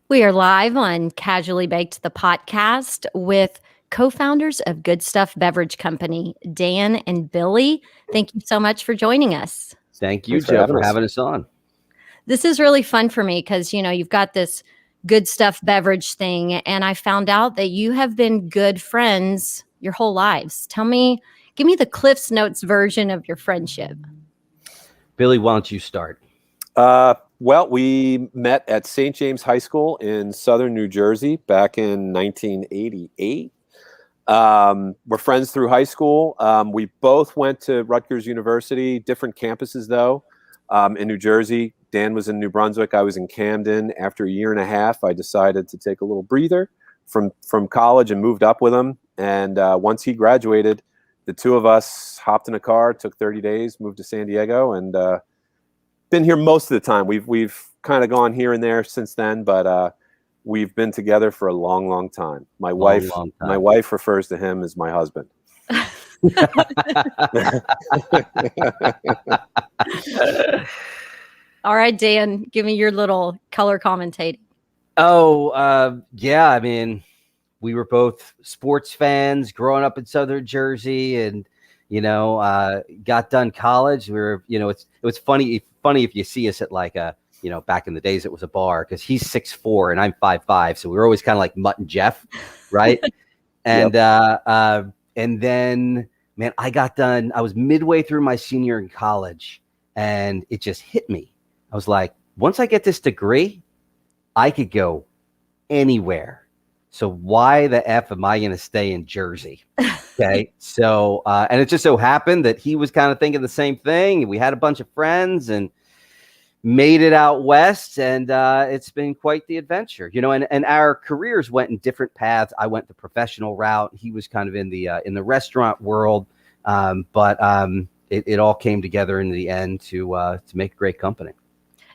We are live on Casually Baked, the podcast, with co-founders of Good Stuff Beverage Company, Dan and Billy. Thank you so much for joining us. Thank you, Joe, for having us on. This is really fun for me because, you've got this Good Stuff Beverage thing, and I found out that you have been good friends your whole lives. Give me the Cliff's Notes version of your friendship. Billy, why don't you start? Well, we met at St. James High School in southern New Jersey back in 1988. We're friends through high school. We both went to Rutgers University, different campuses though. In New Jersey, Dan was in New Brunswick. I was in Camden. After a year and a half, I decided to take a little breather from college and moved up with him. And once he graduated, the two of us hopped in a car, took 30 days, moved to San Diego, and been here most of the time. We've kind of gone here and there since then, but we've been together for a long, long time. My wife refers to him as my husband. All right, Dan, give me your little color commentating. Yeah. I mean, we were both sports fans growing up in southern Jersey, and got done college. We were, it was funny if you see us at like back in the days it was a bar, because he's 6'4" and I'm 5'5", so we were always kind of like Mutt and Jeff, right? And and then, man, I was midway through my senior in college, and it just hit me. I was like, once I get this degree, I could go anywhere. So why the F am I going to stay in Jersey? Okay. So, and it just so happened that he was kind of thinking the same thing. We had a bunch of friends and made it out west, and it's been quite the adventure, and our careers went in different paths. I went the professional route. He was kind of in the restaurant world. But it all came together in the end to make a great company.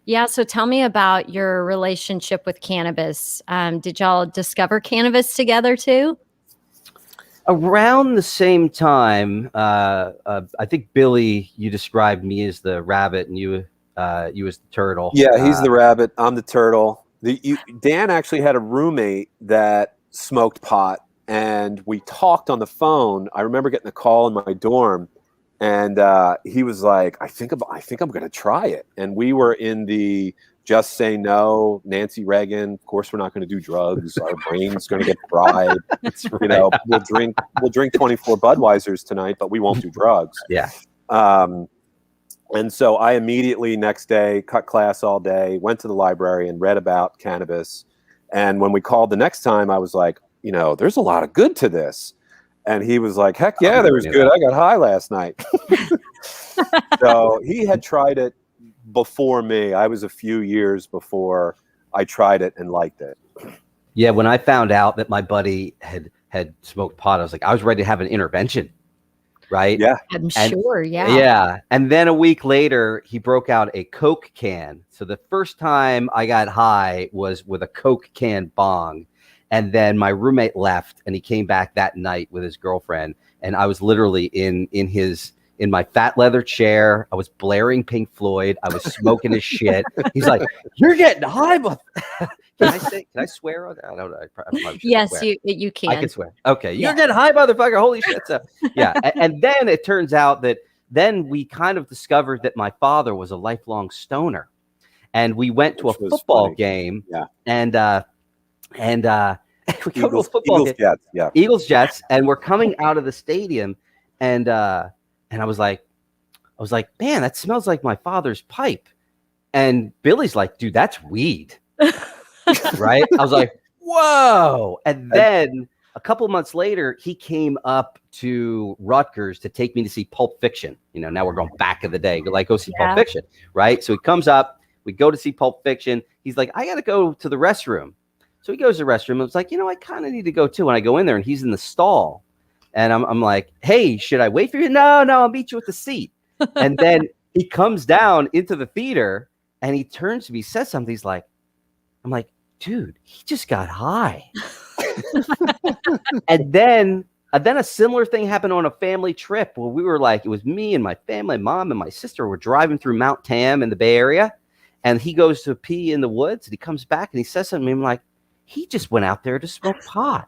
Yeah. So tell me about your relationship with cannabis. Did y'all discover cannabis together too? Around the same time, I think, Billy, you described me as the rabbit, and you as the turtle. Yeah, he's the rabbit. I'm the turtle. Dan actually had a roommate that smoked pot, and we talked on the phone. I remember getting a call in my dorm, and he was like, I think I'm going to try it. And we were in the just say no, Nancy Reagan. Of course, we're not going to do drugs. Our brain's going to get fried. That's right. We'll drink 24 Budweisers tonight, but we won't do drugs. Yeah. And so I immediately next day cut class all day, went to the library and read about cannabis. And when we called the next time, I was like, there's a lot of good to this. And he was like, heck yeah, there was good. I got high last night. So he had tried it before me. I was a few years before I tried it and liked it. Yeah, when I found out that my buddy had smoked pot, I was ready to have an intervention, right? Yeah. I'm sure, yeah. Yeah. And then a week later, he broke out a Coke can. So the first time I got high was with a Coke can bong. And then my roommate left, and he came back that night with his girlfriend. And I was literally in my fat leather chair. I was blaring Pink Floyd. I was smoking his shit. He's like, "You're getting high." Can I swear on that? I don't know. Yes, you can. I can swear. Okay. You're getting high, motherfucker. Holy shit. So, yeah. And then it turns out that then we kind of discovered that my father was a lifelong stoner. And we went to a football game. Yeah. And we go to a football game. Jets, yeah. Eagles Jets. And we're coming out of the stadium, and I was like, man, that smells like my father's pipe. And Billy's like, dude, that's weed. Right? I was like, whoa. And then a couple months later, he came up to Rutgers to take me to see Pulp Fiction. Now we're going back in the day. Go see Pulp Fiction, right? So he comes up, we go to see Pulp Fiction. He's like, I got to go to the restroom. So he goes to the restroom. I was like, I kind of need to go too. And I go in there, and he's in the stall. And I'm like, hey, should I wait for you? No, I'll meet you at the seat. And then he comes down into the theater, and he turns to me, says something. He's like, I'm like, dude, he just got high. And then a similar thing happened on a family trip where we were like, it was me and my family, mom and my sister were driving through Mount Tam in the Bay Area. And he goes to pee in the woods, and he comes back and he says something to me. I'm like, he just went out there to smoke pot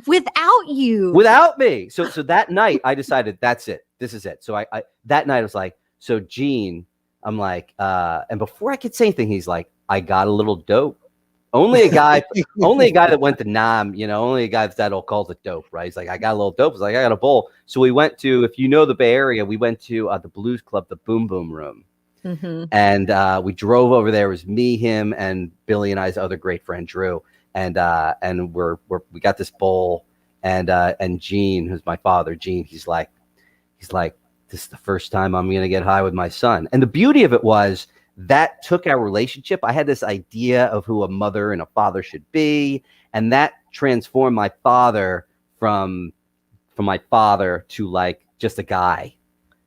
Without you. without me. So that night I decided that's it. This is it. So I that night I was like, so Gene, I'm like, and before I could say anything, he's like, I got a little dope. Only a guy that went to Nam, only a guy that'll call it dope, right? He's like, I got a little dope. He's like, I got a bowl. So we went to, if you know the Bay Area, we went to the Blues Club, the Boom Boom Room. Mm-hmm. And we drove over there. It was me, him, and Billy and I's other great friend, Drew. And we got this bowl, and Gene, who's my father, Gene, he's like, this is the first time I'm going to get high with my son. And the beauty of it was, that took our relationship. I had this idea of who a mother and a father should be, and that transformed my father from my father to like just a guy,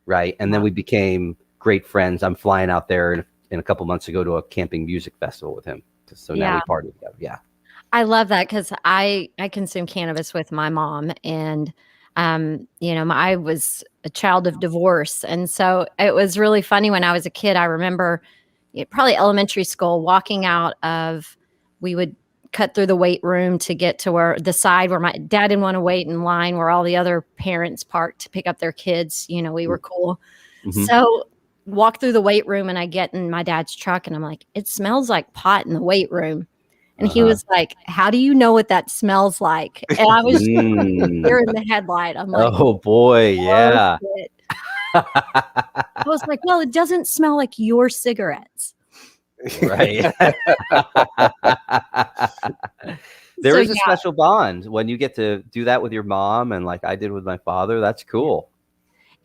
right? And then we became great friends. I'm flying out there in a couple months to go to a camping music festival with him. So now we party together. Yeah, I love that because I consume cannabis with my mom, and I was a child of divorce, and so it was really funny when I was a kid. I remember probably elementary school, walking out of, we would cut through the weight room to get to where the side where my dad didn't want to wait in line, where all the other parents parked to pick up their kids. We were cool. Mm-hmm. So walk through the weight room, and I get in my dad's truck, and I'm like, it smells like pot in the weight room. And he was like, how do you know what that smells like? And I was here in the headlight. I'm like, oh boy, yeah. I was like, well, it doesn't smell like your cigarettes. Right. There is a special bond when you get to do that with your mom, and like I did with my father. That's cool.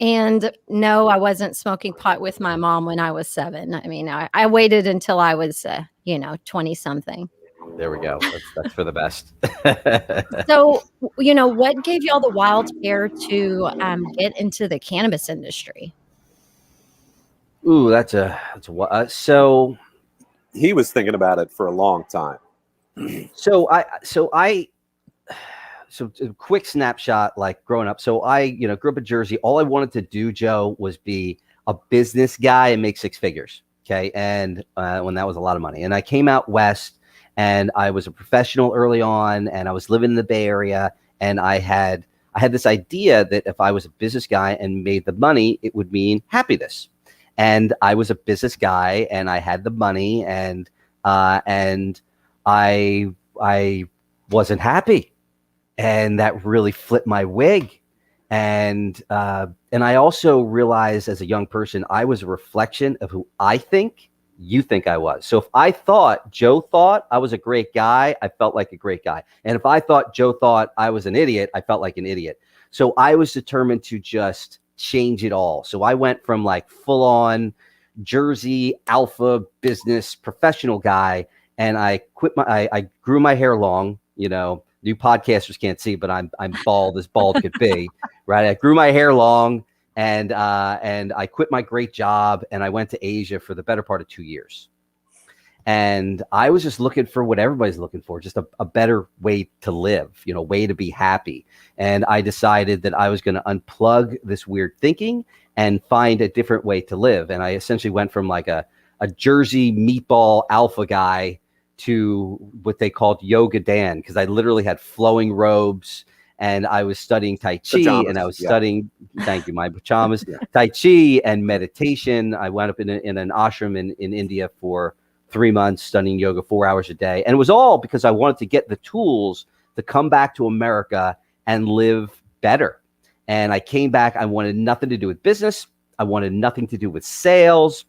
And no, I wasn't smoking pot with my mom when I was 7. I mean, I waited until I was, 20 something. There we go. That's for the best. So, what gave y'all the wild hair to get into the cannabis industry? Ooh, so he was thinking about it for a long time. So a quick snapshot, like growing up. So I, grew up in Jersey. All I wanted to do, Joe, was be a business guy and make 6 figures. Okay. And when that was a lot of money, and I came out West, and I was a professional early on, and I was living in the Bay Area, and I had this idea that if I was a business guy and made the money, it would mean happiness. And I was a business guy, and I had the money, and I wasn't happy, and that really flipped my wig. And I also realized as a young person, I was a reflection of who I think you think I was. So if Joe thought I was a great guy, I felt like a great guy. And if I thought Joe thought I was an idiot, I felt like an idiot. So I was determined to just change it all. So I went from like full on Jersey alpha business professional guy, and I grew my hair long. New podcasters can't see, but I'm bald as bald could be, right? I grew my hair long, and I quit my great job, and I went to Asia for the better part of 2 years. And I was just looking for what everybody's looking for, just a better way to live, way to be happy. And I decided that I was going to unplug this weird thinking and find a different way to live. And I essentially went from like a Jersey meatball alpha guy to what they called Yoga Dan, because I literally had flowing robes, and I was studying Tai Chi, pajamas, and I was studying, thank you, my pajamas, Tai Chi and meditation. I wound up in an ashram in India for 3 months studying yoga 4 hours a day. And it was all because I wanted to get the tools to come back to America and live better. And I came back. I wanted nothing to do with business. I wanted nothing to do with sales.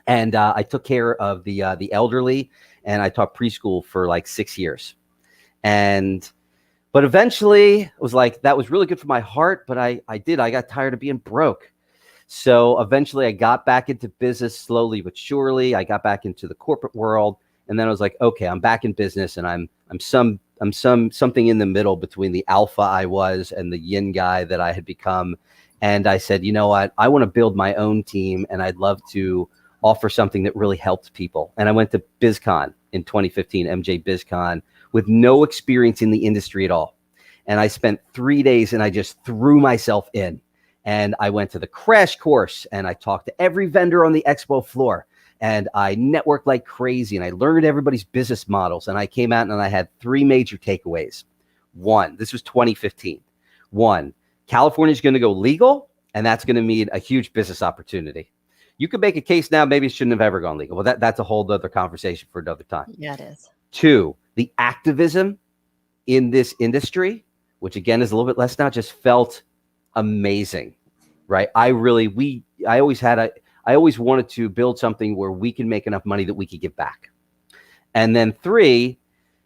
And I took care of the elderly, and I taught preschool for like 6 years. But eventually it was like, that was really good for my heart, but I got tired of being broke. So eventually I got back into business slowly but surely. I got back into the corporate world, and then I was like, okay, I'm back in business, and I'm something in the middle between the alpha I was and the yin guy that I had become. And I said, you know what? I want to build my own team, and I'd love to offer something that really helped people. And I went to BizCon in 2015, MJ BizCon, with no experience in the industry at all. And I spent 3 days, and I just threw myself in. And I went to the crash course, and I talked to every vendor on the expo floor. and I networked like crazy, and I learned everybody's business models. And I came out and I had 3 major takeaways. One, this was 2015. One, California's going to go legal, and that's going to mean a huge business opportunity. You could make a case now, maybe it shouldn't have ever gone legal. Well, that's a whole other conversation for another time. Yeah, it is. 2, the activism in this industry, which again is a little bit less now, just felt amazing, right? I always wanted to build something where we can make enough money that we could give back. And then 3,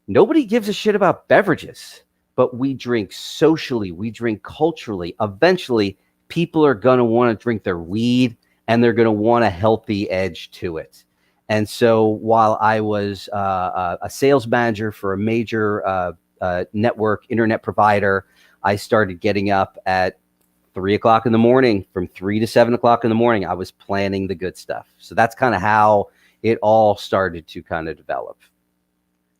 nobody gives a shit about beverages, but we drink socially, we drink culturally. Eventually, people are going to want to drink their weed, and they're going to want a healthy edge to it. And so while I was a sales manager for a major network internet provider, I started getting up at 3 o'clock in the morning. From 3 to 7 o'clock in the morning, I was planning the good stuff. So that's kind of how it all started to kind of develop.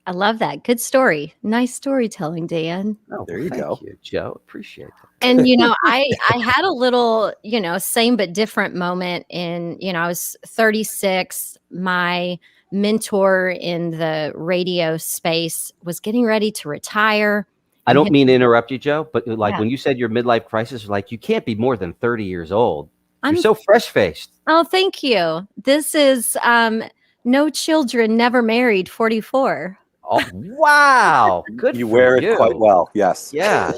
I love that. Good story. Nice storytelling, Dan. Oh, there you go. Thank you, Joe. Appreciate that. And, I had a little, same but different moment in, I was 36. My mentor in the radio space was getting ready to retire. I don't mean to interrupt you, Joe, but like Yeah. when you said your midlife crisis, like you can't be more than 30 years old. I'm You're so fresh-faced. Oh, thank you. This is no children, never married, 44. Oh, wow. Good You for wear it you. quite well. Yes. Yeah.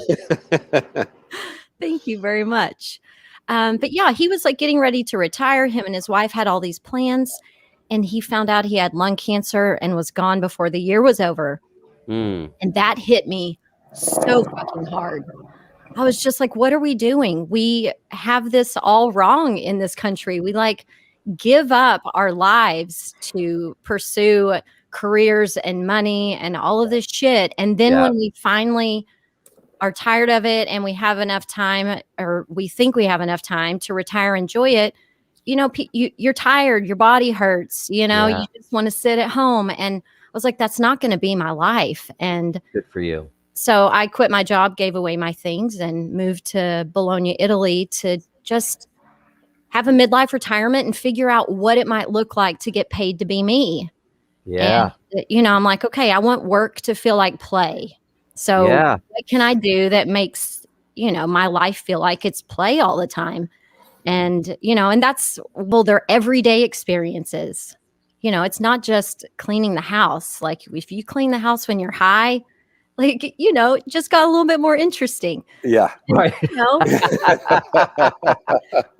Thank you very much. But yeah, he was like getting ready to retire. Him and his wife had all these plans, and he found out he had lung cancer and was gone before the year was over. Mm. And that hit me so fucking hard. I was just like, what are we doing? We have this all wrong in this country. We like give up our lives to pursue careers and money and all of this shit. And then when we finally are tired of it and we have enough time, or we think we have enough time to retire, enjoy it, you're tired, your body hurts, you just want to sit at home. And I was like, that's not going to be my life. And Good for you. so I quit my job, gave away my things, and moved to Bologna, Italy to just have a midlife retirement and figure out what it might look like to get paid to be me. Yeah. And, I'm like, okay, I want work to feel like play. So what can I do that makes, my life feel like it's play all the time? And, and that's, they're everyday experiences. It's not just cleaning the house. Like if you clean the house when you're high, like, it just got a little bit more interesting. Yeah. Right.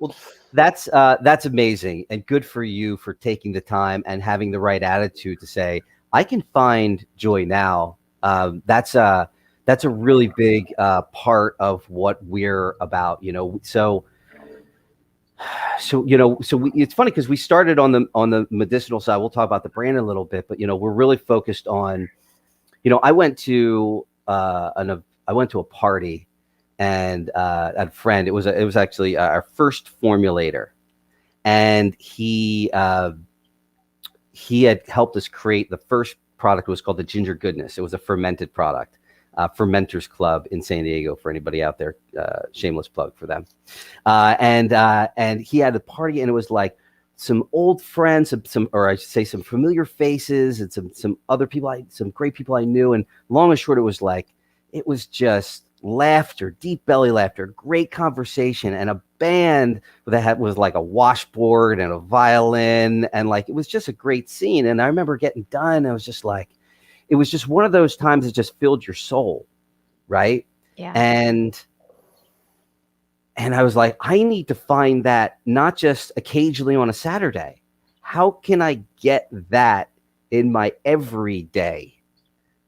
Well, that's amazing, and good for you for taking the time and having the right attitude to say, I can find joy now. That's a really big part of what we're about, So it's funny because we started on the medicinal side. We'll talk about the brand in a little bit, but we're really focused on. I went to a party, and a friend. It was actually our first formulator, and he had helped us create the first product. It was called the Ginger Goodness. It was a fermented product, Fermenters Club in San Diego. For anybody out there, shameless plug for them. And he had a party, and it was like some old friends, or I should say some familiar faces, and some other people, some great people I knew. And long and short, it was just laughter, deep belly laughter, great conversation, and a band that was like a washboard and a violin, and like it was just a great scene. And I remember getting done, I was just like, it was just one of those times that just filled your soul, right? Yeah. And I was like, I need to find that not just occasionally on a Saturday. How can I get that in my everyday,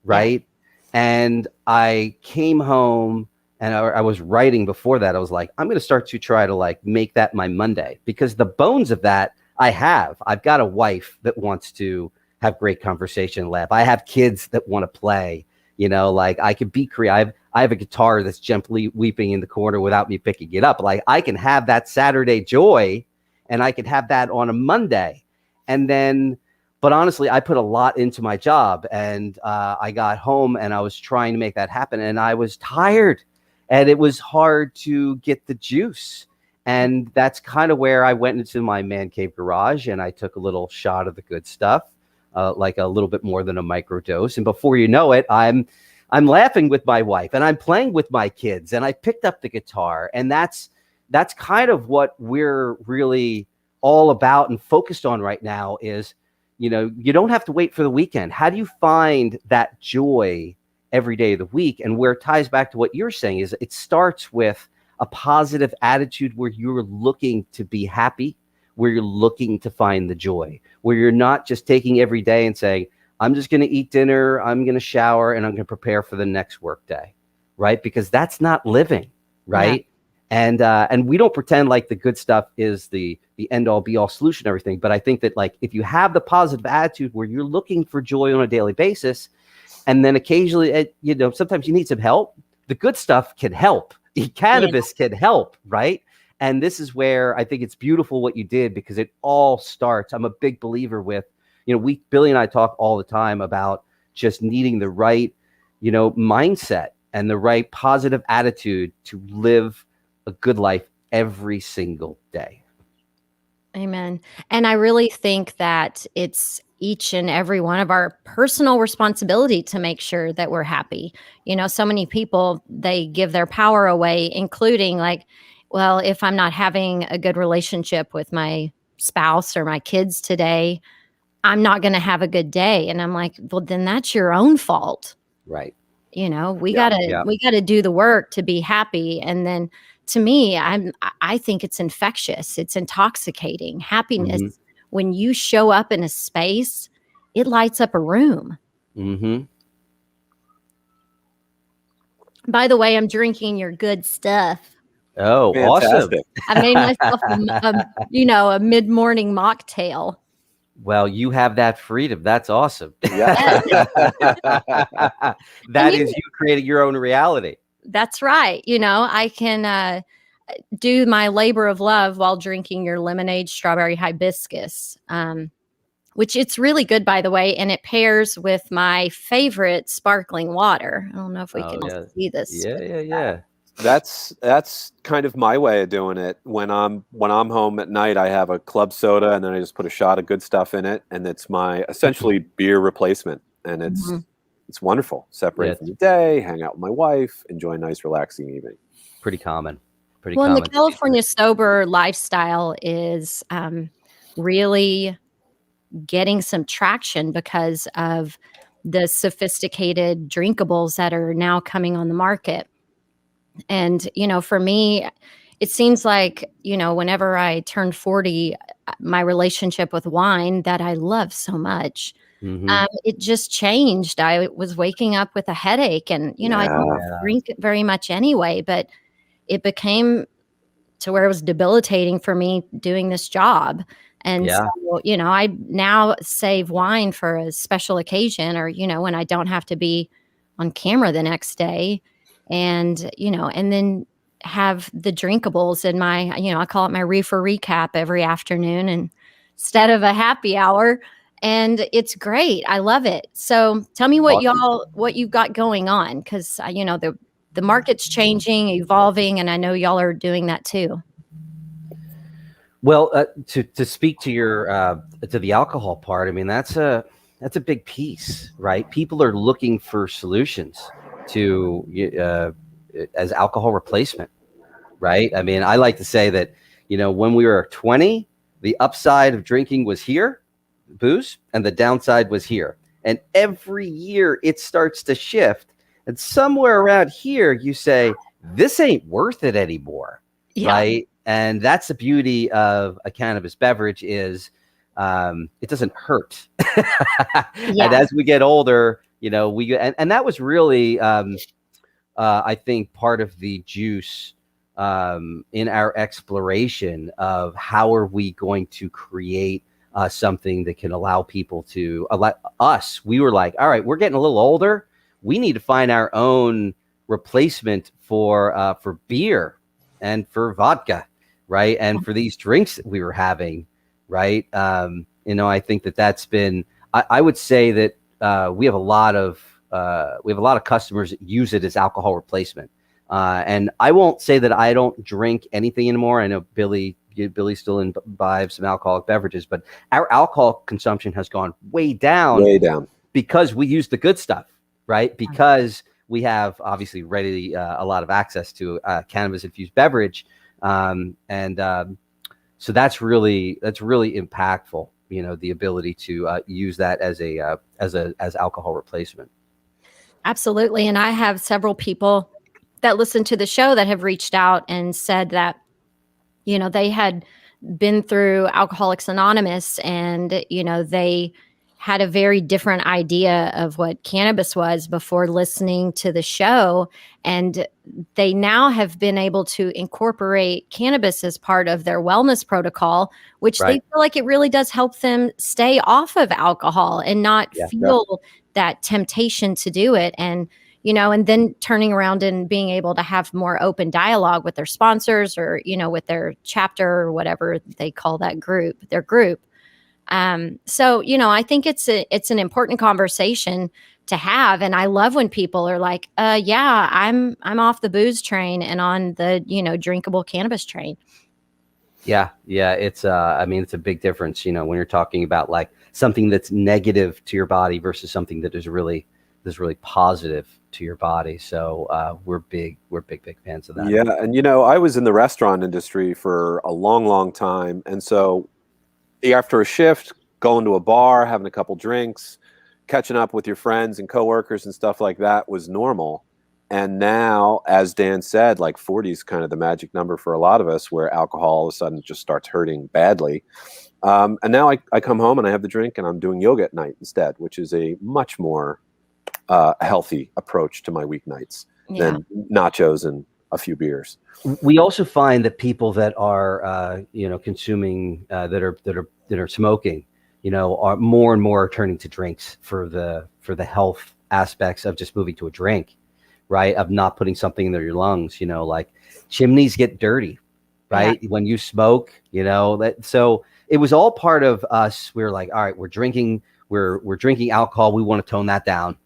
right? Yeah. And I came home, and I was writing before that. I was like, I'm going to start to try to like make that my Monday, because the bones of that I've got a wife that wants to have great conversation and laugh. I have kids that want to play, like I could be creative. I have a guitar that's gently weeping in the corner without me picking it up. Like I can have that Saturday joy, and I can have that on a Monday. And then, but honestly, I put a lot into my job, and I got home and I was trying to make that happen, and I was tired, and it was hard to get the juice. And that's kind of where I went into my man cave garage and I took a little shot of the good stuff, like a little bit more than a microdose. And before you know it, I'm laughing with my wife and I'm playing with my kids and I picked up the guitar. And that's kind of what we're really all about and focused on right now is, you don't have to wait for the weekend. How do you find that joy every day of the week? And where it ties back to what you're saying is it starts with a positive attitude where you're looking to be happy, where you're looking to find the joy, where you're not just taking every day and saying, I'm just going to eat dinner, I'm going to shower, and I'm going to prepare for the next work day, right? Because that's not living, right? Yeah. And we don't pretend like the good stuff is the end all be all solution, everything. But I think that like if you have the positive attitude where you're looking for joy on a daily basis, and then occasionally, sometimes you need some help. The good stuff can help. Cannabis can help, right? And this is where I think it's beautiful what you did because it all starts. I'm a big believer with, Billy and I talk all the time about just needing the right, mindset and the right positive attitude to live a good life every single day. Amen. And I really think that it's each and every one of our personal responsibility to make sure that we're happy. So many people, they give their power away, including like, well, if I'm not having a good relationship with my spouse or my kids today, I'm not going to have a good day. And I'm like, well, then that's your own fault. Right. We gotta do the work to be happy. And then to me, I think it's infectious. It's intoxicating. Happiness, when you show up in a space, it lights up a room. Mm-hmm. By the way, I'm drinking your good stuff. Oh, fantastic. Awesome. I made myself a mid-morning mocktail. Well, you have that freedom. That's awesome. Yeah. That is you created your own reality. That's right. I can do my labor of love while drinking your lemonade strawberry hibiscus, which it's really good, by the way, and it pairs with my favorite sparkling water. I don't know if we can see this. Yeah. That's kind of my way of doing it. When I'm home at night, I have a club soda and then I just put a shot of good stuff in it, and it's my essentially beer replacement. And it's wonderful. Separate from the day, hang out with my wife, enjoy a nice relaxing evening. Pretty common. The California sober lifestyle is really getting some traction because of the sophisticated drinkables that are now coming on the market. And, for me, it seems like, whenever I turned 40, my relationship with wine that I love so much, it just changed. I was waking up with a headache and, I don't drink very much anyway, but it became to where it was debilitating for me doing this job. And so, I now save wine for a special occasion or, when I don't have to be on camera the next day. And, and then have the drinkables in my, I call it my reefer recap every afternoon and instead of a happy hour. And it's great. I love it. So tell me what you've got going on. Cause the market's changing, evolving, and I know y'all are doing that too. Well, to speak to your, to the alcohol part, I mean, that's a big piece, right? People are looking for solutions to as alcohol replacement, right? I mean, I like to say that, when we were 20, the upside of drinking was here, booze, and the downside was here. And every year it starts to shift. And somewhere around here, you say, this ain't worth it anymore, right? And that's the beauty of a cannabis beverage is it doesn't hurt. And as we get older, and that was really, I think, part of the juice in our exploration of how are we going to create something that can allow people to us. We were like, all right, we're getting a little older. We need to find our own replacement for beer and for vodka, right? And for these drinks that we were having, right? I think that's been. I would say that we have a lot of customers that use it as alcohol replacement. And I won't say that I don't drink anything anymore. I know Billy still imbibes some alcoholic beverages, but our alcohol consumption has gone way down because we use the good stuff, right? Because we have obviously readily a lot of access to cannabis-infused beverage. So that's really impactful, the ability to use that as alcohol replacement. Absolutely. And I have several people that listen to the show that have reached out and said that, they had been through Alcoholics Anonymous and, they had a very different idea of what cannabis was before listening to the show. And they now have been able to incorporate cannabis as part of their wellness protocol, which they feel like it really does help them stay off of alcohol and not feel that temptation to do it. And, and then turning around and being able to have more open dialogue with their sponsors or, with their chapter or whatever they call that group, their group. So, I think it's an important conversation to have. And I love when people are like, yeah, I'm off the booze train and on the, drinkable cannabis train. Yeah. It's, it's a big difference, when you're talking about like something that's negative to your body versus something that is really positive to your body. So, we're big fans of that. Yeah. And, I was in the restaurant industry for a long, long time. And so after a shift, going to a bar, having a couple drinks, catching up with your friends and coworkers and stuff like that was normal. And now, as Dan said, like 40 is kind of the magic number for a lot of us, where alcohol all of a sudden just starts hurting badly. And now I come home and I have the drink and I'm doing yoga at night instead, which is a much more healthy approach to my weeknights than nachos and a few beers. We also find that people that are, consuming, that are smoking, are more and more turning to drinks for the health aspects of just moving to a drink, right? Of not putting something in your lungs, like chimneys get dirty, right? Yeah. When you smoke, so it was all part of us. We were like, all right, we're drinking alcohol. We want to tone that down.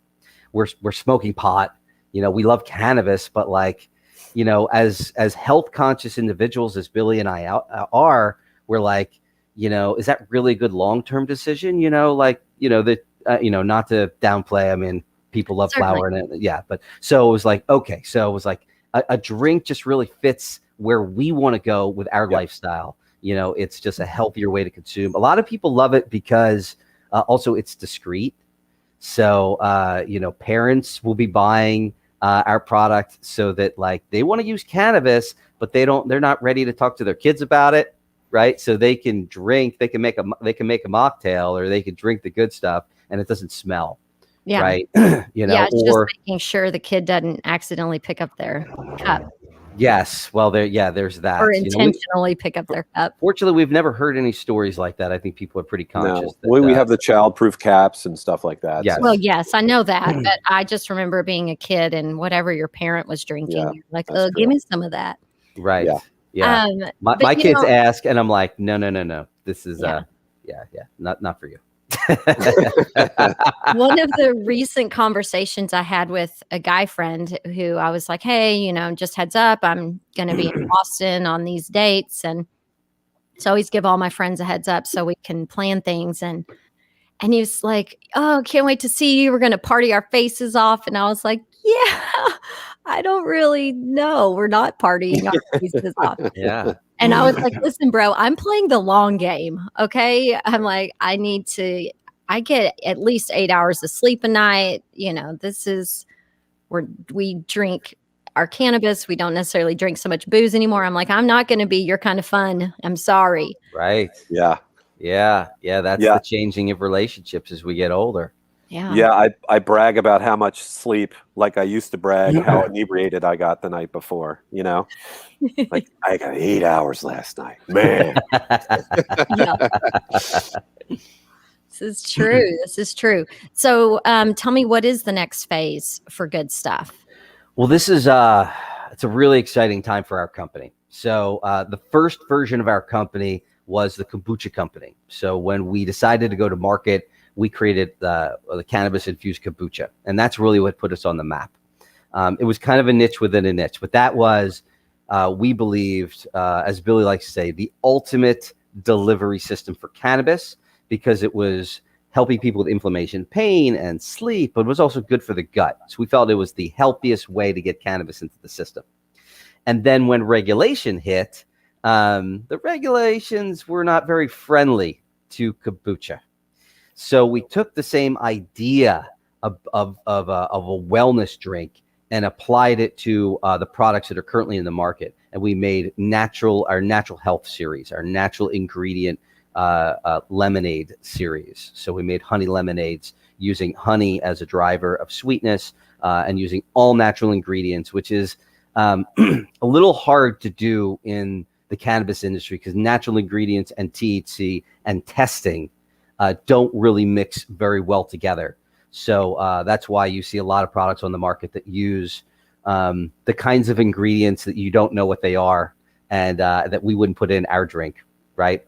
We're smoking pot, we love cannabis, but like, as health conscious individuals, as Billy and I are, we're like, is that really a good long-term decision? Not to downplay. I mean, people love flower and but so it was like, okay. So it was like a drink just really fits where we want to go with our lifestyle. It's just a healthier way to consume. A lot of people love it because also it's discreet. So, parents will be buying our product so that like they want to use cannabis, but they're not ready to talk to their kids about it. Right. So they can make a mocktail, or they can drink the good stuff and it doesn't smell. Yeah. Right. It's just making sure the kid doesn't accidentally pick up their cup. Yes. Well, there's that. Or intentionally pick up their cup. Fortunately, we've never heard any stories like that. I think people are pretty conscious. No. We have the child-proof caps and stuff like that. Yes. So. Well, yes, I know that. But I just remember being a kid and whatever your parent was drinking, you're like, oh, give me some of that. Right. Yeah. My kids ask, and I'm like, no. This is not for you. One of the recent conversations I had with a guy friend who I was like, hey, just heads up, I'm going to be in Boston on these dates. And so always give all my friends a heads up so we can plan things. And he was like, oh, can't wait to see you. We're going to party our faces off. And I was like, yeah, I don't really know. We're not partying our faces off. Yeah. And I was like, listen, bro, I'm playing the long game. Okay. I'm like, I get at least 8 hours of sleep a night. This is where we drink our cannabis. We don't necessarily drink so much booze anymore. I'm like, I'm not going to be your kind of fun. I'm sorry. Right. Yeah. That's the changing of relationships as we get older. Yeah. I brag about how much sleep, like I used to brag how inebriated I got the night before, like I got 8 hours last night, man. This is true. So tell me, what is the next phase for Good Stuff? Well, this is it's a really exciting time for our company. So the first version of our company was the kombucha company. So when we decided to go to market, we created the cannabis-infused kombucha, and that's really what put us on the map. It was kind of a niche within a niche, but that was, we believed, as Billy likes to say, the ultimate delivery system for cannabis, because it was helping people with inflammation, pain, and sleep, but it was also good for the gut. So we felt it was the healthiest way to get cannabis into the system. And then when regulation hit, the regulations were not very friendly to kombucha. So we took the same idea of a wellness drink and applied it to the products that are currently in the market. And we made our natural health series, our natural ingredient lemonade series. So we made honey lemonades using honey as a driver of sweetness and using all natural ingredients, which is a little hard to do in the cannabis industry because natural ingredients and THC and testing don't really mix very well together. So that's why you see a lot of products on the market that use the kinds of ingredients that you don't know what they are and that we wouldn't put in our drink, right?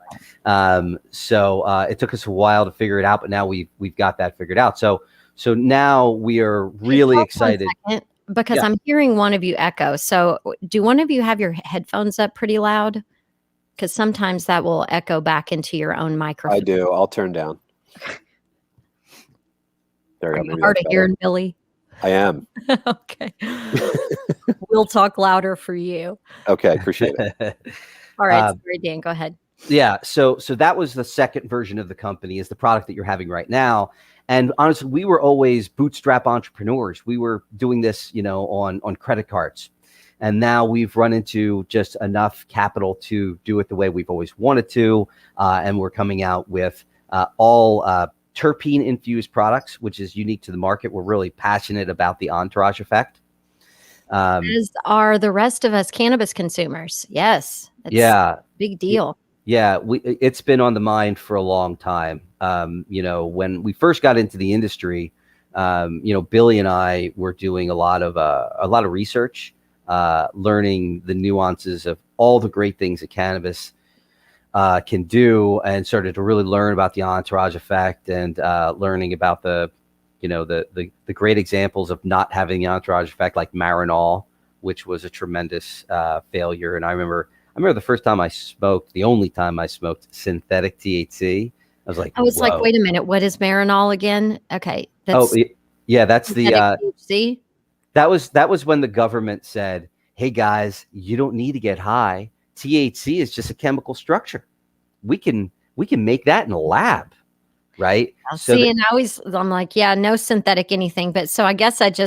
So it took us a while to figure it out, but now we've got that figured out. So now we are really excited. Because I'm hearing one of you echo. So do one of you have your headphones up pretty loud? Because sometimes that will echo back into your own microphone. I do. I'll turn down. There you go. Hard of hearing, Billy? I am. Okay. We'll talk louder for you. Okay. Appreciate it. All right. Sorry, Dan, go ahead. Yeah. So that was the second version of the company, is the product that you're having right now. And honestly, we were always bootstrap entrepreneurs. We were doing this, on credit cards. And now we've run into just enough capital to do it the way we've always wanted to. And we're coming out with all terpene infused products, which is unique to the market. We're really passionate about the entourage effect. As are the rest of us cannabis consumers. Yes. Big deal. Yeah, it's been on the mind for a long time. When we first got into the industry, Billy and I were doing a lot of research, learning the nuances of all the great things that cannabis can do, and started to really learn about the entourage effect and learning about the great examples of not having the entourage effect, like Marinol, which was a tremendous failure. And I remember the first time I smoked, the only time I smoked synthetic THC. I was like, wait a minute, what is Marinol again? Okay. That's the THC. That was when the government said, hey guys, you don't need to get high. THC is just a chemical structure. We can make that in a lab. Right. I'm like, no synthetic anything. But so I guess it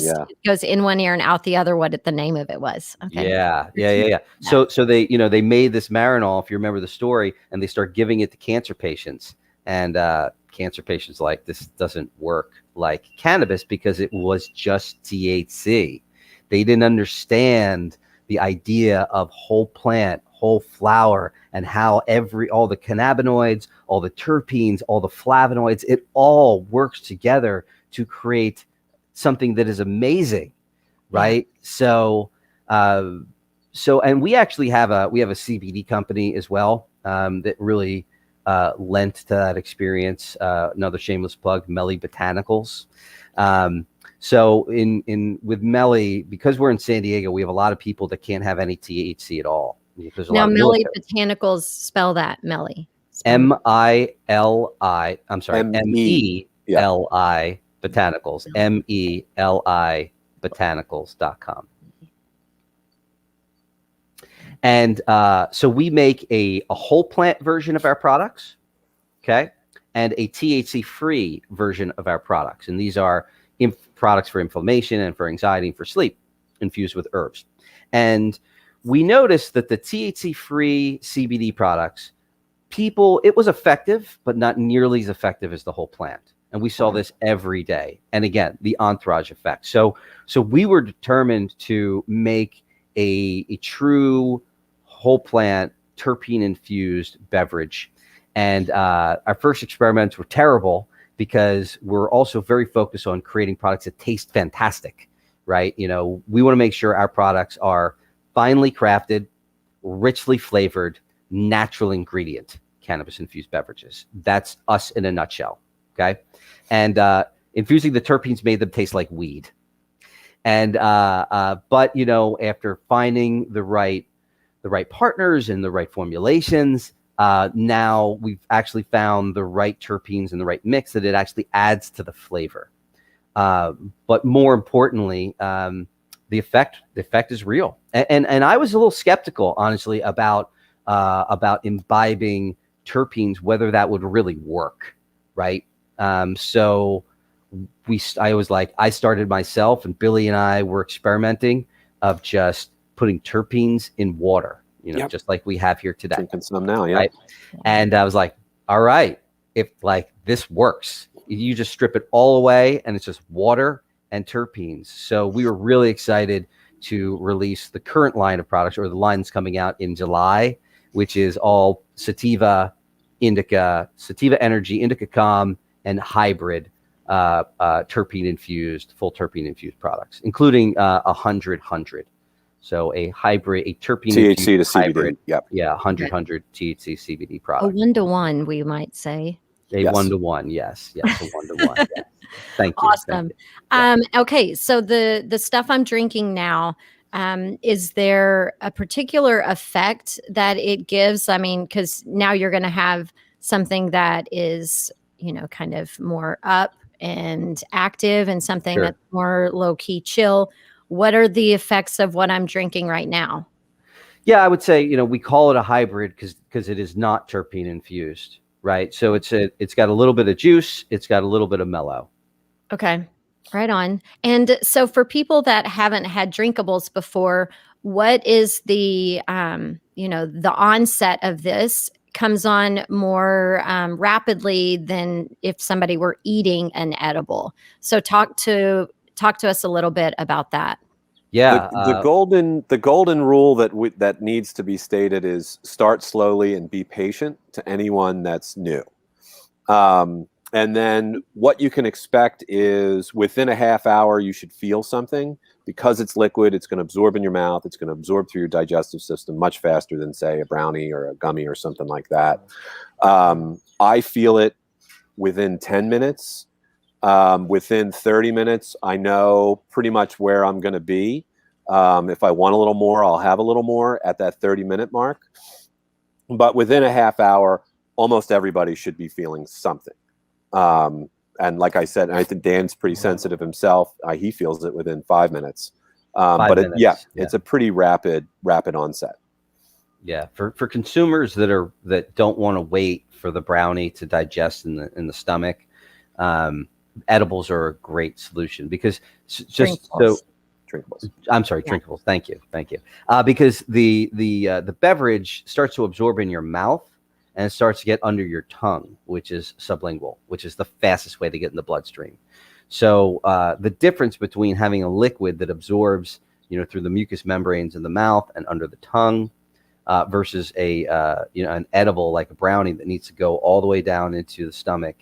goes in one ear and out the other, what the name of it was. Okay. Yeah. So they made this Marinol, if you remember the story, and they start giving it to cancer patients, and cancer patients like, this doesn't work like cannabis because it was just THC. They didn't understand the idea of whole plant, whole flower, and how all the cannabinoids, all the terpenes, all the flavonoids, it all works together to create something that is amazing, right? Yeah. And we actually have a CBD company as well that really lent to that experience. Another shameless plug, Melly Botanicals. So with Melly, because we're in San Diego, we have a lot of people that can't have any THC at all. Now, Melly Botanicals, spell that, Melly. M-I-L-I, I'm sorry, M-E-L-I Botanicals, M-E-L-I Botanicals.com. And so we make a whole plant version of our products, okay, and a THC-free version of our products. And these are products for inflammation and for anxiety and for sleep, infused with herbs. And we noticed that the THC-free CBD products, it was effective, but not nearly as effective as the whole plant. And we saw this every day. And again, the entourage effect. So we were determined to make a true whole plant terpene infused beverage. And our first experiments were terrible because we're also very focused on creating products that taste fantastic, right? We want to make sure our products are finely crafted, richly flavored, natural ingredient cannabis-infused beverages. That's us in a nutshell, okay? And infusing the terpenes made them taste like weed. And but after finding the right partners and the right formulations, now we've actually found the right terpenes and the right mix that it actually adds to the flavor. But more importantly, the effect is real. And I was a little skeptical, honestly, about imbibing terpenes, whether that would really work, right? So I was like, I started myself, and Billy and I were experimenting of just putting terpenes in water, just like we have here today. Drinking some now, yeah. Right? And I was like, all right, if like this works, you just strip it all away and it's just water and terpenes. So we were really excited to release the current line of products, or the line's coming out in July, which is all sativa, indica, sativa energy, indica calm, and hybrid terpene infused, full terpene infused products, including 100. So a hybrid, a terpene THC to CBD. Hybrid. Yep. Yeah, 100 THC CBD A product. 1-to-1, we might say. A Yes. 1-to-1, yes, a 1-to-1. Yes. Thank you. Awesome. Okay, so the stuff I'm drinking now, is there a particular effect that it gives? I mean, because now you're going to have something that is, kind of more up and active, and something Sure. that's more low key chill. What are the effects of what I'm drinking right now? Yeah, I would say, we call it a hybrid because it is not terpene infused, right? So it's got a little bit of juice, it's got a little bit of mellow. Okay. Right on. And so for people that haven't had drinkables before, what is the the onset of this comes on more rapidly than if somebody were eating an edible. So talk to us a little bit about that. Yeah. The golden rule that needs to be stated is start slowly and be patient to anyone that's new. And then what you can expect is within a half hour, you should feel something. Because it's liquid, it's going to absorb in your mouth. It's going to absorb through your digestive system much faster than, say, a brownie or a gummy or something like that. I feel it within 10 minutes. Within 30 minutes, I know pretty much where I'm going to be. If I want a little more, I'll have a little more at that 30-minute mark. But within a half hour, almost everybody should be feeling something. And like I said, I think Dan's pretty sensitive himself. He feels it within 5 minutes. It's a pretty rapid onset. Yeah, for consumers that don't want to wait for the brownie to digest in the stomach, edibles are a great solution because Drinkables. I'm sorry, drinkables. Thank you. Because the beverage starts to absorb in your mouth and it starts to get under your tongue, which is sublingual, which is the fastest way to get in the bloodstream. So the difference between having a liquid that absorbs, through the mucous membranes in the mouth and under the tongue, versus an edible like a brownie that needs to go all the way down into the stomach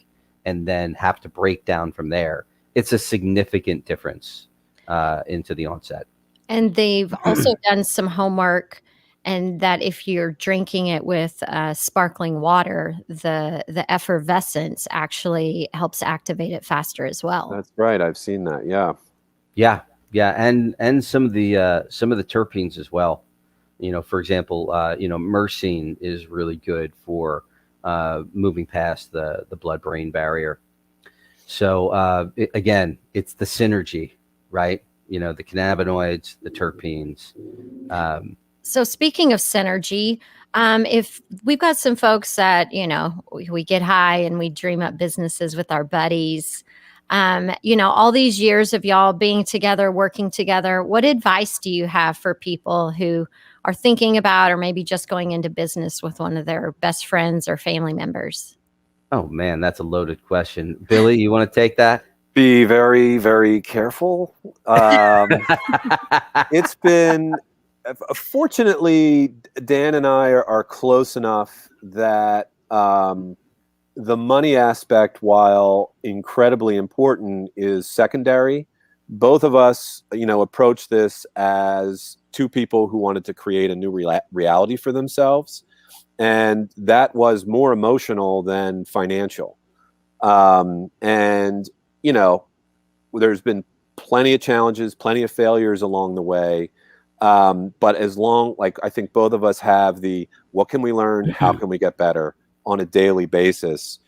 and then have to break down from there, it's a significant difference into the onset. And they've also done some homework, and that if you're drinking it with sparkling water, the effervescence actually helps activate it faster as well. That's right. I've seen that. Yeah. And some of the terpenes as well. For example, myrcene is really good for moving past the blood-brain barrier. So again, it's the synergy, right? The cannabinoids, the terpenes. So speaking of synergy, if we've got some folks that, we get high and we dream up businesses with our buddies, all these years of y'all being together, working together, what advice do you have for people who are thinking about or maybe just going into business with one of their best friends or family members? Oh, man, that's a loaded question. Billy, you want to take that? Be very, very careful. It's been... Fortunately, Dan and I are close enough that the money aspect, while incredibly important, is secondary. Both of us, approach this as two people who wanted to create a new reality for themselves. And that was more emotional than financial. And, there's been plenty of challenges, plenty of failures along the way. But as long, like, I think both of us have the, what can we learn? How can we get better on a daily basis?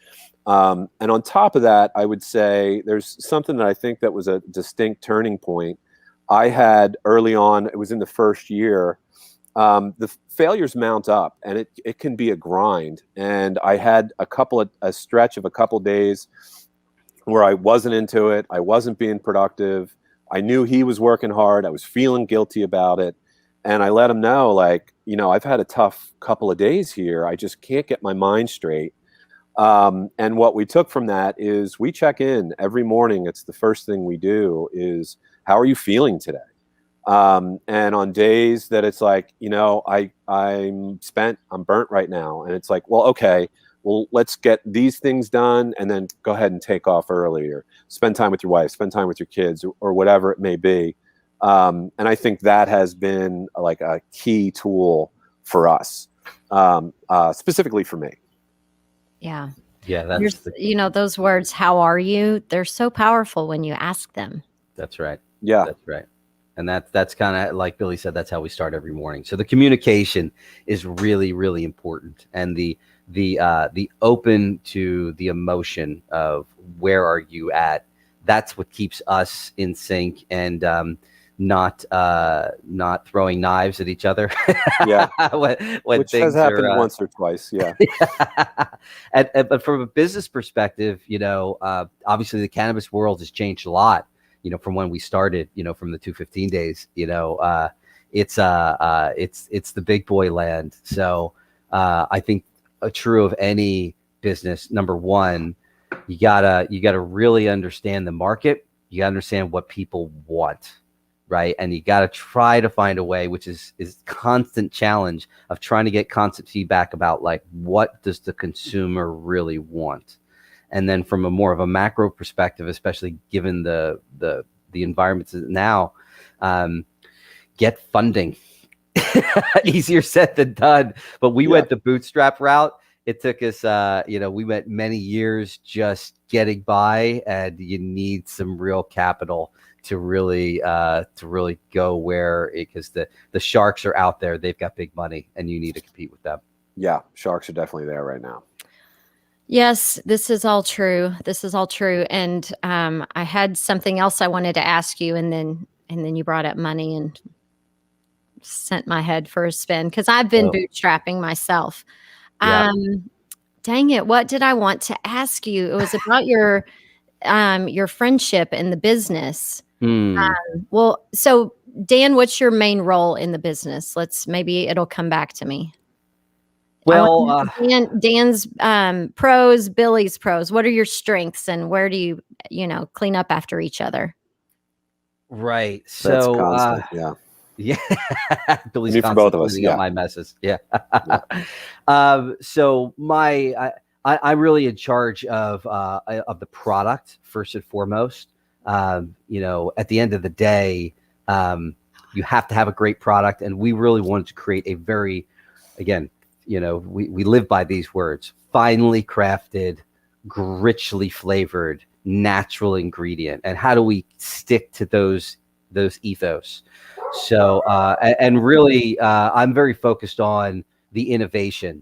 And on top of that, I would say there's something that I think that was a distinct turning point. I had early on, it was in the first year, the failures mount up, and it can be a grind. And I had a stretch of a couple days where I wasn't into it. I wasn't being productive. I knew he was working hard. I was feeling guilty about it. And I let him know, like, I've had a tough couple of days here. I just can't get my mind straight. And what we took from that is we check in every morning. It's the first thing we do is, how are you feeling today? And on days that it's like, I'm spent, I'm burnt right now. And it's like, well, okay, well, let's get these things done and then go ahead and take off early, or spend time with your wife, spend time with your kids, or whatever it may be. And I think that has been like a key tool for us, specifically for me. Yeah. Yeah. That's those words, how are you? They're so powerful when you ask them. That's right. Yeah. That's right. And that's kind of like Billy said, that's how we start every morning. So the communication is really, really important. And the open to the emotion of where are you at, that's what keeps us in sync, and not throwing knives at each other. Yeah. when Which things has happened are, once or twice. Yeah. But from a business perspective, obviously the cannabis world has changed a lot, from when we started, from the 215 days. It's the big boy land. So I think true of any business, number one, you gotta really understand the market. You gotta understand what people want, right? And you gotta try to find a way, which is constant challenge of trying to get constant feedback about, like, what does the consumer really want? And then from a more of a macro perspective, especially given the environments now, get funding. Easier said than done, but we went the bootstrap route. It took us, we went many years just getting by, and you need some real capital to really go where, because the sharks are out there. They've got big money, and you need to compete with them. Yeah, sharks are definitely there right now. Yes, this is all true. And I had something else I wanted to ask you, and then you brought up money and sent my head for a spin, because I've been bootstrapping myself. Yeah. Dang it. What did I want to ask you? It was about your friendship in the business. Well, so Dan, what's your main role in the business? Maybe it'll come back to me. Well, Dan's pros, Billy's pros. What are your strengths, and where do you, clean up after each other? Right. That's So, constant, yeah. Billy's Me for both of us. cleaning up my messes. Yeah. So I'm really in charge of the product first and foremost. At the end of the day, you have to have a great product, and we really wanted to create a very, again, we live by these words: finely crafted, richly flavored, natural ingredient. And how do we stick to those ethos? So, and really, I'm very focused on the innovation.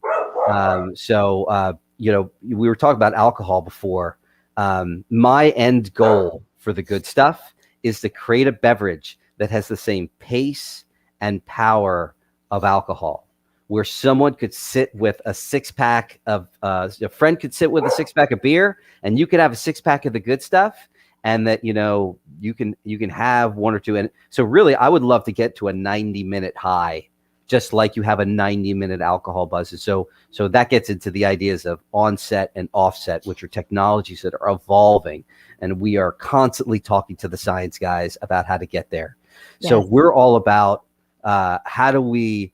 We were talking about alcohol before. My end goal for the Good Stuff is to create a beverage that has the same pace and power of alcohol, where someone could sit with a six-pack of, a friend could sit with a six-pack of beer, and you could have a six-pack of the Good Stuff, and that, you can have one or two. And so really, I would love to get to a 90-minute high, just like you have a 90-minute alcohol buzz. So that gets into the ideas of onset and offset, which are technologies that are evolving, and we are constantly talking to the science guys about how to get there. Yes. So we're all about how do we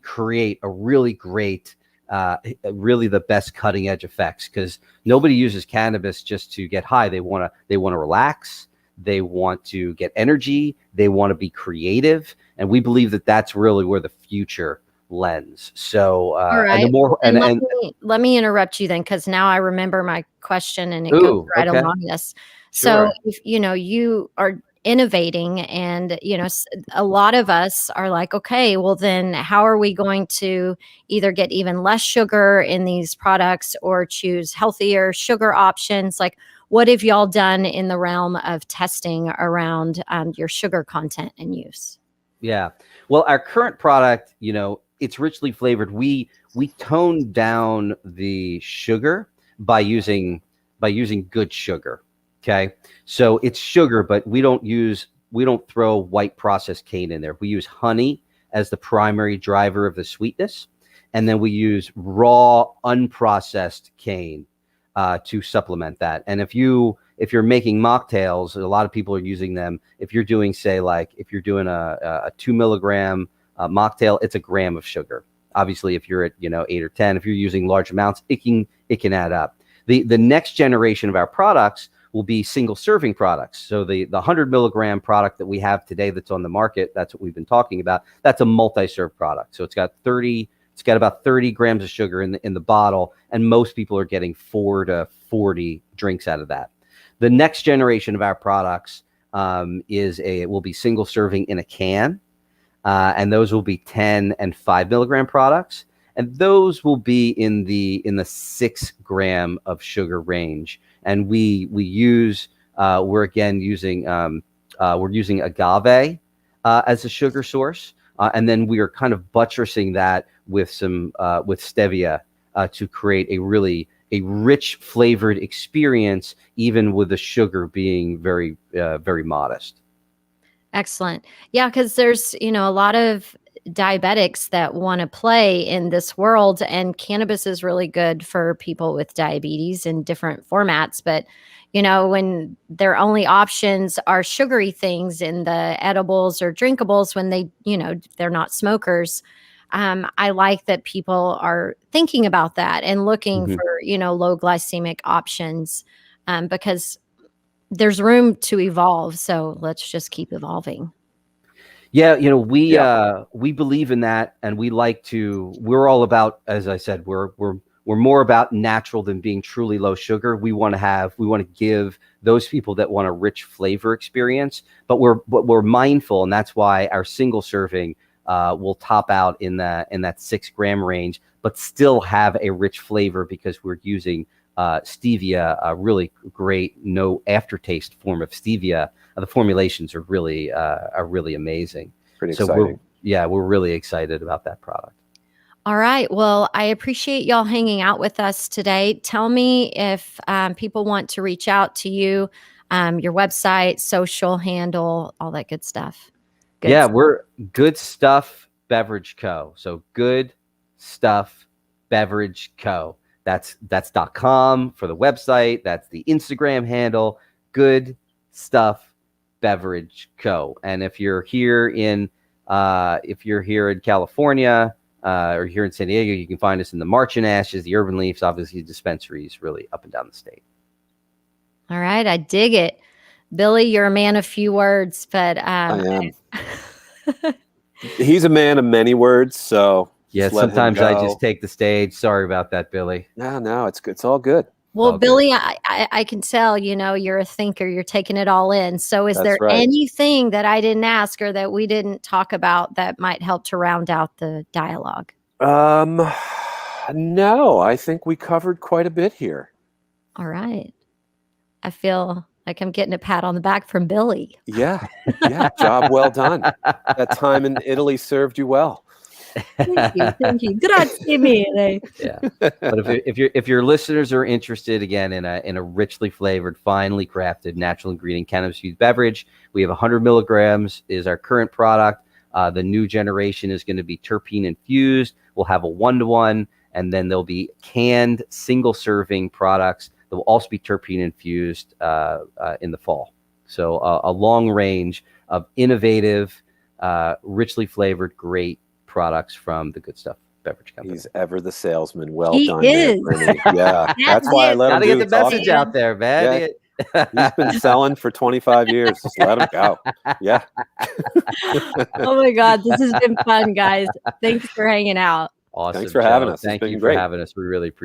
create a really great, really the best cutting edge effects, because nobody uses cannabis just to get high. They want to relax. They want to get energy. They want to be creative. And we believe that that's really where the future lends. So, all right. Let me interrupt you then, because now I remember my question, and it goes right along this. Sure. So if you are innovating. And, a lot of us are like, okay, well, then how are we going to either get even less sugar in these products or choose healthier sugar options? Like, what have y'all done in the realm of testing around your sugar content and use? Yeah. Well, our current product, it's richly flavored. We toned down the sugar by using good sugar. Okay. So it's sugar, but we don't throw white processed cane in there. We use honey as the primary driver of the sweetness. And then we use raw, unprocessed cane to supplement that. And if you're making mocktails, a lot of people are using them. If you're doing, say, if you're doing a 2 milligram mocktail, it's a gram of sugar. Obviously, if you're at 8 or 10, if you're using large amounts, it can add up. The next generation of our products will be single serving products. So the 100 milligram product that we have today that's on the market, that's what we've been talking about. That's a multi-serve product. So it's got about 30 grams of sugar in the bottle, and most people are getting 4 to 40 drinks out of that. The next generation of our products will be single serving in a can, and those will be 10 and 5 milligram products, and those will be in the 6 gram of sugar range. And we're using agave as a sugar source, and then we are kind of buttressing that with stevia to create a rich flavored experience, even with the sugar being very very modest. Excellent. Yeah, because there's a lot of diabetics that want to play in this world, and cannabis is really good for people with diabetes in different formats. But when their only options are sugary things in the edibles or drinkables, when they're not smokers, I like that people are thinking about that and looking Mhm. for low glycemic options, because there's room to evolve. So let's just keep evolving. Yeah, we believe in that, and we're all about, as I said, we're more about natural than being truly low sugar. We want to give those people that want a rich flavor experience, but we're mindful, and that's why our single serving will top out in that 6 gram range, but still have a rich flavor because we're using stevia, a really great no aftertaste form of stevia. The formulations are really amazing. Pretty So exciting. we're really excited about that product. All right. Well, I appreciate y'all hanging out with us today. Tell me if people want to reach out to you, your website, social handle, all that good stuff. We're Good Stuff Beverage Co. So Good Stuff Beverage Co. That's .com for the website. That's the Instagram handle, Good Stuff Beverage Co. And if you're here in California or here in San Diego, you can find us in the March and Ashes, the Urban Leafs, obviously dispensaries really up and down the state. All right, I dig it. Billy, you're a man of few words, but I am. He's a man of many words, so yeah, sometimes I just take the stage. Sorry about that, Billy. No, it's good. It's all good. Well, Billy, I can tell, you're a thinker. You're taking it all in. So is there anything that I didn't ask or that we didn't talk about that might help to round out the dialogue? No, I think we covered quite a bit here. All right. I feel like I'm getting a pat on the back from Billy. Yeah. Job well done. That time in Italy served you well. Thank you. Grazie mille. Yeah, but if your listeners are interested, again, in a richly flavored, finely crafted, natural ingredient cannabis-infused beverage, we have 100 milligrams is our current product. The new generation is going to be terpene infused. We'll have a 1-to-1, and then there'll be canned single serving products that will also be terpene infused in the fall. So a long range of innovative, richly flavored, great products from the Good Stuff Beverage Company. He's ever the salesman. Well He done, is. man. Yeah, that's why I let him Gotta do get the message out there, man. Yeah. He's been selling for 25 years. Just let him go. Yeah. Oh my God, this has been fun, guys. Thanks for hanging out. Awesome. Thanks for having us. Thank It's you been for great. having us. We really appreciate it.